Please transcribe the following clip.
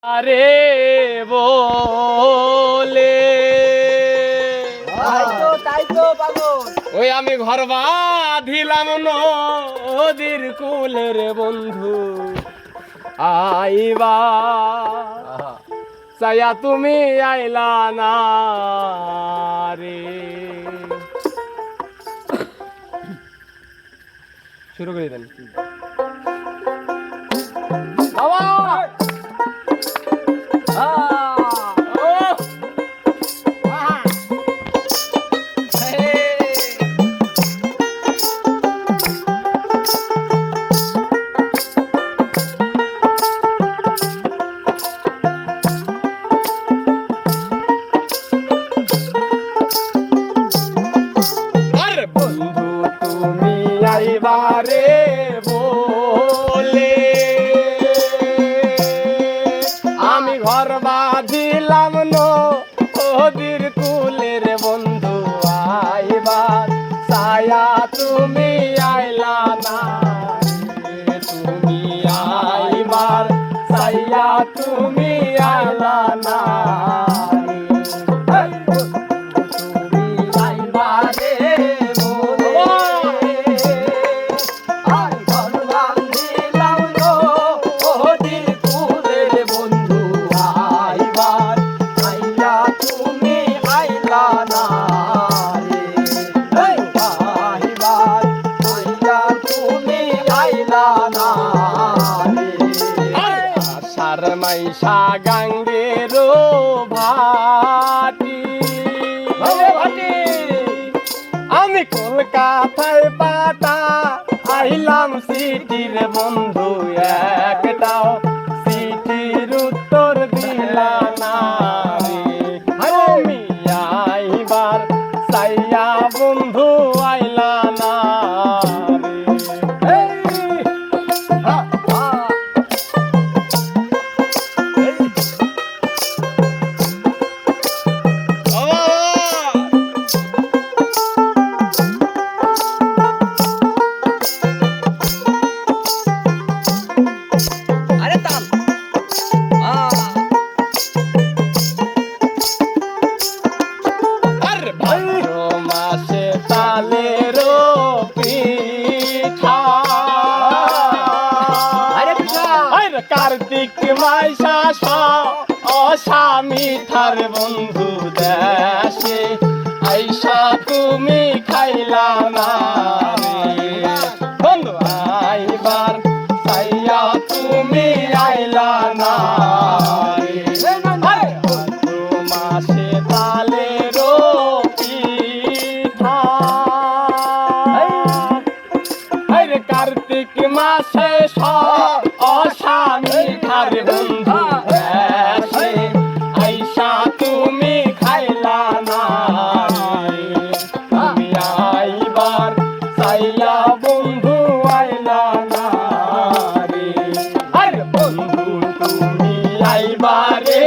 আরে বলে তাই তো পাগল। ওই আমি ঘর বাঁধিলাম নদীর কুলের বন্ধু আইবা চাইয়া তুমি আইলা না রে। শুরু করে দেন বাবা। বন্ধু তুমি আইবারে বলে আমি ঘর বাঁধিলাম নদীর কুলের বন্ধু আইবার ছায়া তুমি আইলা না রে। তুমি আইবার ছায়া তুমি আইলা না মাইশা গাঙ্গের ভাটি আমি কলকাতায় পাতা আইলাম সিটির বন্ধু একটাও সিটির উত্তর দিলা না রে। আমি আইবার চাইয়া বন্ধু আইলা না রে। মাসে তালের পিঠা কার্তিক মাইশা অসামি থার বন্ধু দেশে আইসা তুমি খাইলা না রে। বন্ধু আইবার চাইয়া তুমি আইলা না রে। মাসে তালের কার্তিক মাসে অসামি ধার বন্ধু দেশে আইসা তুমি খাইলা না রে। তুমি আইবার চাইয়া বন্ধু আইলা না রে। আরে বন্ধু তুমি আইবারে